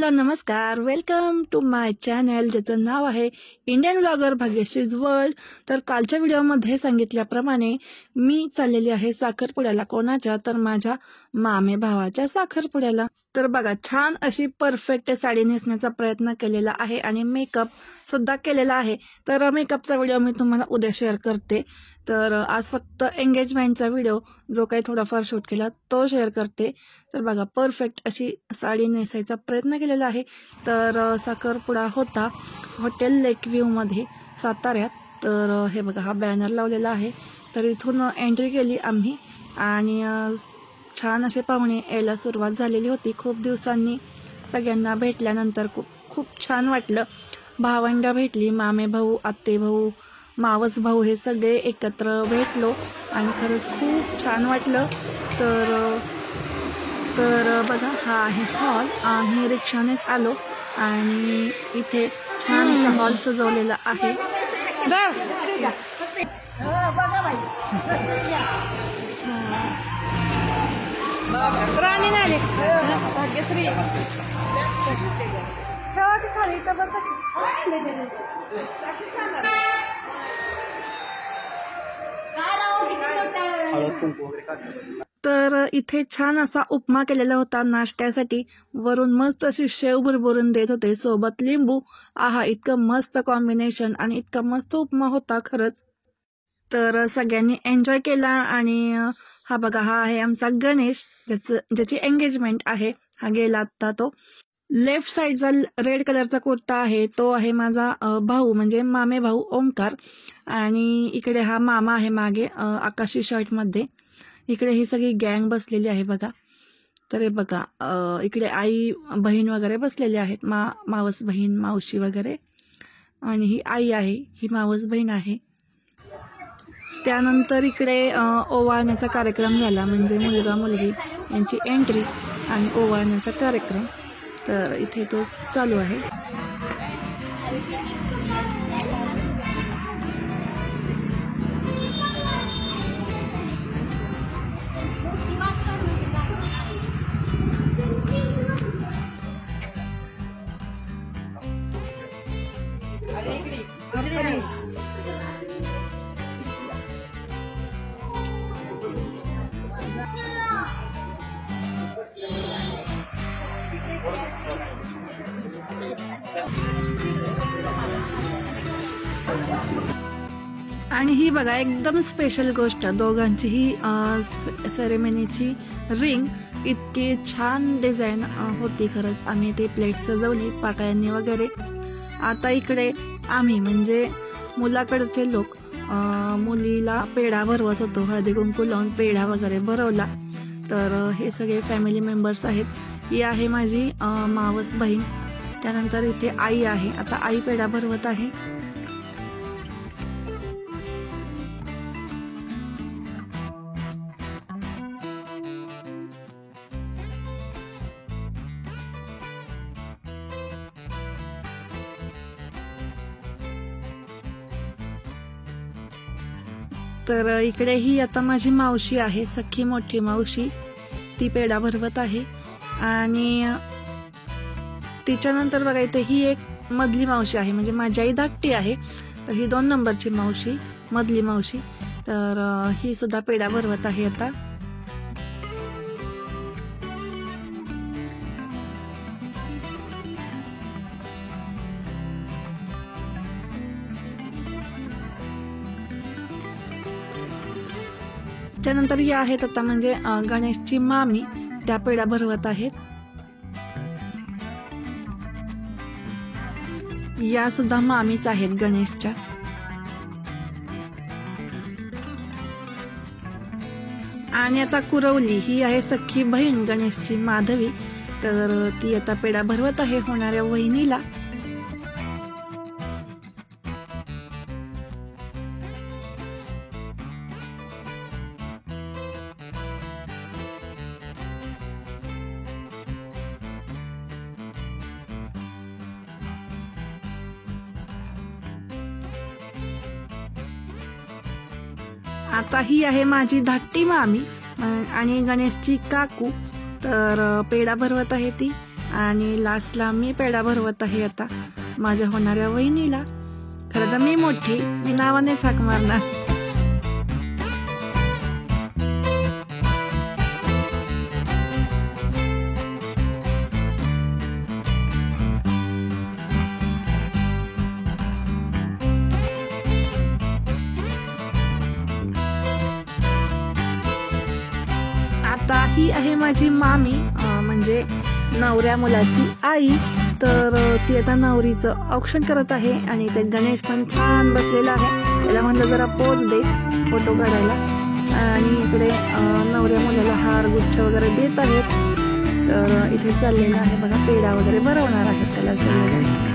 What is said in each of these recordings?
Hello नमस्कार, welcome to my channel ज्याचं नाव आहे इंडियन ब्लॉगर भाग्यश्रीज वर्ल्ड। तर कालच्या व्हिडिओमध्ये सांगितल्याप्रमाणे मी चाललेली आहे साखरपुड्याला। कोणाच्या? तर माझ्या मामे भावाच्या साखरपुड्याला। तर बघा, छान अशी परफेक्ट साडी नेसण्याचा प्रयत्न केलेला आहे आणि मेकअप सुद्धा केलेला आहे। तर मेकअपचा व्हिडिओ मी तुम्हाला उद्या शेअर करते। तर आज फक्त एंगेजमेंटचा व्हिडिओ जो काही थोडाफार शूट केला तो शेअर करते। तर बघा, परफेक्ट अशी साडी नेसायचा प्रयत्न केलेला आहे। तर साखरपुडा होता हॉटेल लेकव्ह्यूमध्ये साताऱ्यात। तर हे बघा, हा बॅनर लावलेला आहे। तर इथून एंट्री केली आम्ही आणि छान असे पाहुणे यायला सुरुवात झालेली होती। खूप दिवसांनी सगळ्यांना भेटल्यानंतर खूप छान वाटलं। भावंडं भेटली, मामे भाऊ, आत्ते भाऊ, मावस भाऊ, हे सगळे एकत्र भेटलो आणि खरंच खूप छान वाटलं। तर बघा, हा आहे हॉल। आम्ही रिक्षानेच आलो आणि इथे छान असा हॉल सजवलेला आहे। तर इथे छान असा उपमा केलेला होता नाश्त्यासाठी। वरून मस्त अशी शेव भरभरून देत होते, सोबत लिंबू। आहा, इतकं मस्त कॉम्बिनेशन आणि इतका मस्त उपमा होता खरंच। तर सगळ्यांनी एन्जॉय केला आणि हा बघा, हा आहे आमचा गणेश ज्याची एंगेजमेंट आहे। हा गेला आत्ता तो। लेफ्ट साईडचा रेड कलरचा कुर्ता आहे तो आहे माझा भाऊ, म्हणजे मामे भाऊ ओंकार। आणि इकडे हा मामा आहे मागे आकाशी शर्टमध्ये। इकडे ही सगळी गँग बसलेली आहे बघा। तर हे बघा, इकडे आई बहीण वगैरे बसलेले आहेत, मावस बहीण, मावशी वगैरे। आणि ही आई आहे, ही मावस बहीण आहे। त्यानंतर इकडे ओवाळण्याचा कार्यक्रम झाला, म्हणजे मुलगा मुलगी यांची एंट्री आणि ओवाळण्याचा कार्यक्रम। तर इथे तो चालू आहे। आणि ही बघा, एकदम स्पेशल गोष्ट, दोघांची ही सेरेमनीची रिंग इतकी छान डिझाईन होती खरंच। आम्ही ते प्लेट सजवली पाकळ्यांनी वगैरे। आता इकडे आम्ही म्हणजे मुलाकडचे लोक मुलीला पेढा भरवत होतो, हळदी कुंकू लावून पेढा वगैरे भरवला। तर हे सगळे फॅमिली मेंबर्स आहेत। ही आहे माझी मावस बहीण। त्यानंतर इथे आई आहे, आता आई पेढा भरवत आहे। तर इकडे ही आता माझी मावशी आहे, सख्खी मोठी मावशी, ती पेढा भरवत आहे। आणि तिच्यानंतर बघा, इथे ही एक मधली मावशी आहे, म्हणजे माझी आई धाकटी आहे। तर ही 2 नंबरची मावशी, मधली मावशी। तर ही सुद्धा पेढा भरवत आहे आता। त्यानंतर या आहेत आता म्हणजे गणेशची मामी, त्या पेढा भरवत आहेत। या सुद्धा मामीच आहेत गणेशच्या। आणि आता कुरवली, ही आहे सख्खी बहीण गणेशची, माधवी। तर ती आता पेढा भरवत आहे होणाऱ्या वहिनीला। आता ही आहे माझी धाकटी मामी आणि गणेशची काकू। तर पेढा भरवत आहे ती। आणि लास्टला मी पेढा भरवत आहे आता माझ्या होणाऱ्या वहिनीला. खरं तर मी मोठी, मी नावानेच हाक मारणार. आता ही आहे माझी मामी, म्हणजे नवऱ्या मुलाची आई. तर ती आता नवरीचं औक्षण करत आहे आणि ते गणेश पण छान बसलेला आहे. त्याला म्हणलं जरा पोज दे फोटो काढायला. आणि इकडे नवऱ्या मुलाला हार गुच्छ वगैरे देत आहेत. तर इथे चाललेलं आहे बघा, पेढा वगैरे भरवणार आहेत त्याला सगळे.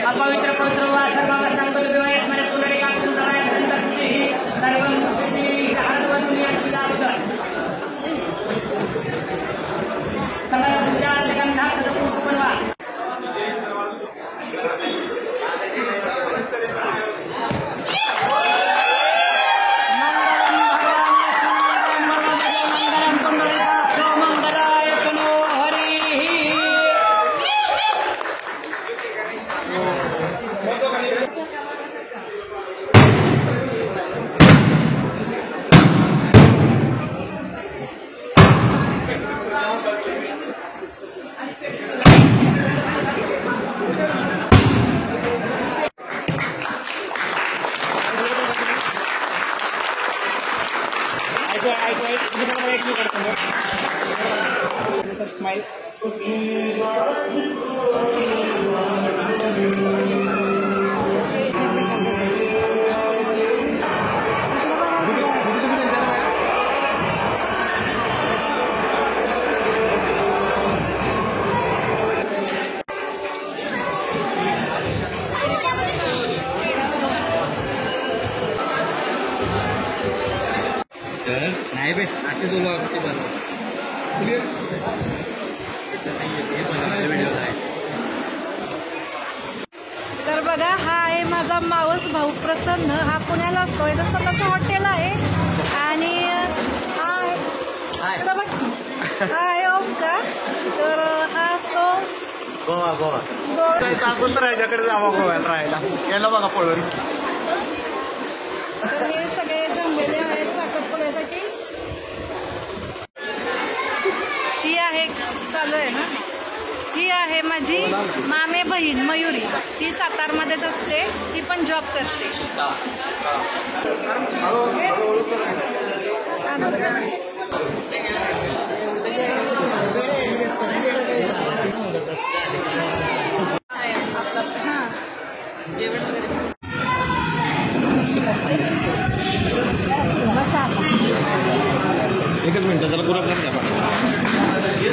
अपवित्र पवित्र वा सर्वांना सांगतो विवाह स्मरण पुनरे काम सुंदराय संतती सर्व मुक्ती आनंद या अगोदर सगळ्या विचार गंधा सर्व बनवा. Smile. नाही बे असे दोन तर बघा, हा आहे माझा मावस भाऊ प्रसन्न. हा पुण्याला असतो, इथं स्वतःचं हॉटेल आहे. आणि हा आहे बघ, हा आहे ओमकार. तर हा असतो गोवा असेल तर ह्याच्याकडे जावा गोव्याला राहायला. याला बघा पळून. तर हे सगळे जमलेले आहेत साखरपुड्यासाठी. ही आहे, चालू आहे ना, ही आहे माझी मामे बहीण मयुरी. ती सातारमध्येच असते, ती पण जॉब करते. एकच मिनिट जरा गुलाबजाम घ्या.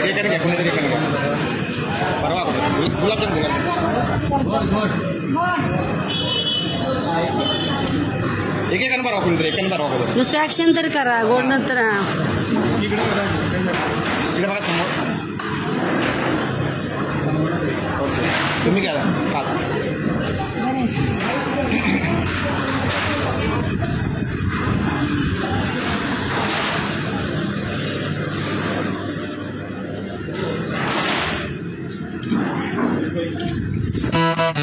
एकाने घ्या, कोणीतरी एकाने घ्या. परवा गुलाबजाम एकेकाने परवा, कोणीतरी एकाने परवा करू. नुसतं ऍक्शन तर करा, गोड नंतर इकडे बघा समोर. ओके, तुम्ही घ्या पाच. घ्या